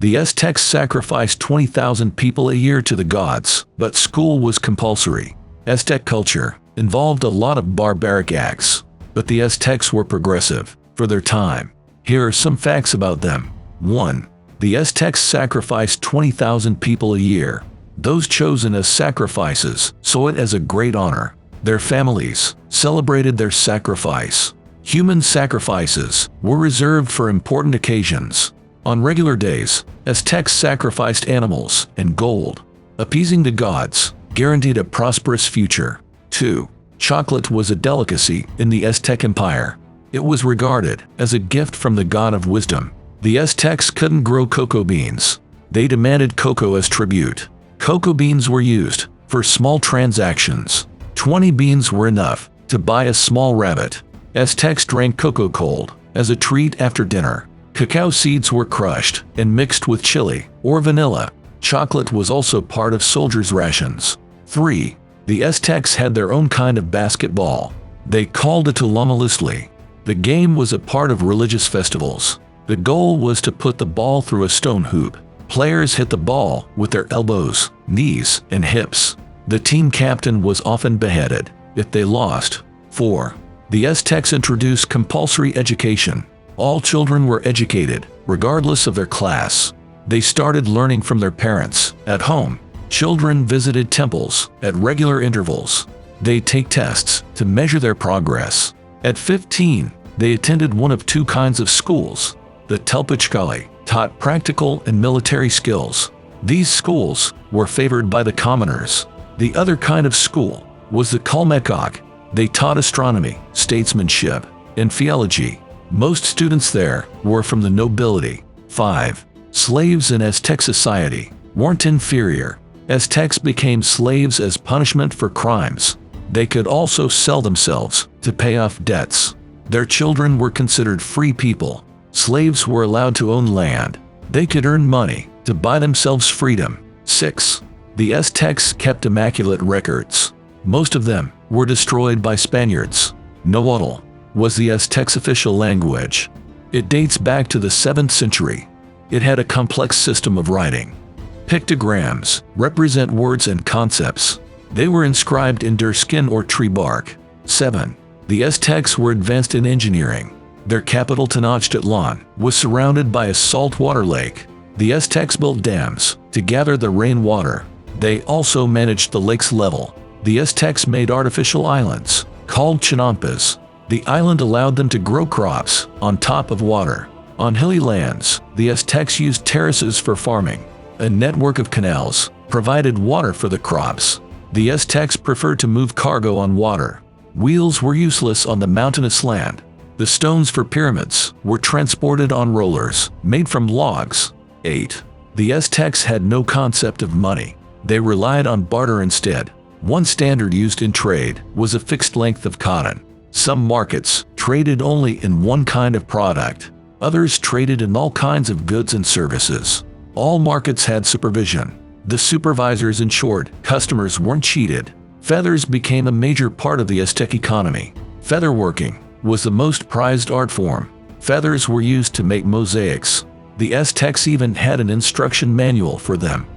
The Aztecs sacrificed 20,000 people a year to the gods, but school was compulsory. Aztec culture involved a lot of barbaric acts, but the Aztecs were progressive for their time. Here are some facts about them. 1. The Aztecs sacrificed 20,000 people a year. Those chosen as sacrifices saw it as a great honor. Their families celebrated their sacrifice. Human sacrifices were reserved for important occasions. On regular days, Aztecs sacrificed animals and gold. Appeasing the gods guaranteed a prosperous future. 2. Chocolate was a delicacy in the Aztec Empire. It was regarded as a gift from the god of wisdom. The Aztecs couldn't grow cocoa beans. They demanded cocoa as tribute. Cocoa beans were used for small transactions. 20 beans were enough to buy a small rabbit. Aztecs drank cocoa cold as a treat after dinner. Cacao seeds were crushed and mixed with chili or vanilla. Chocolate was also part of soldiers' rations. 3. The Aztecs had their own kind of basketball. They called it Tlalomalistli. The game was a part of religious festivals. The goal was to put the ball through a stone hoop. Players hit the ball with their elbows, knees, and hips. The team captain was often beheaded if they lost. 4. The Aztecs introduced compulsory education. All children were educated, regardless of their class. They started learning from their parents at home. Children visited temples at regular intervals. They take tests to measure their progress. At 15, they attended one of two kinds of schools. The Telpachkali taught practical and military skills. These schools were favored by the commoners. The other kind of school was the Kalmekok. They taught astronomy, statesmanship, and theology. Most students there were from the nobility. 5. Slaves in Aztec society weren't inferior. Aztecs became slaves as punishment for crimes. They could also sell themselves to pay off debts. Their children were considered free people. Slaves were allowed to own land. They could earn money to buy themselves freedom. 6. The Aztecs kept immaculate records. Most of them were destroyed by Spaniards. Nahuatl was the Aztecs' official language. It dates back to the 7th century. It had a complex system of writing. Pictograms represent words and concepts. They were inscribed in deerskin or tree bark. 7. The Aztecs were advanced in engineering. Their capital Tenochtitlan was surrounded by a saltwater lake. The Aztecs built dams to gather the rainwater. They also managed the lake's level. The Aztecs made artificial islands called chinampas. The island allowed them to grow crops on top of water. On hilly lands, the Aztecs used terraces for farming. A network of canals provided water for the crops. The Aztecs preferred to move cargo on water. Wheels were useless on the mountainous land. The stones for pyramids were transported on rollers made from logs. 8. The Aztecs had no concept of money. They relied on barter instead. One standard used in trade was a fixed length of cotton. Some markets traded only in one kind of product. Others traded in all kinds of goods and services. All markets had supervision. The supervisors ensured customers weren't cheated. Feathers became a major part of the Aztec economy. Featherworking was the most prized art form. Feathers were used to make mosaics. The Aztecs even had an instruction manual for them.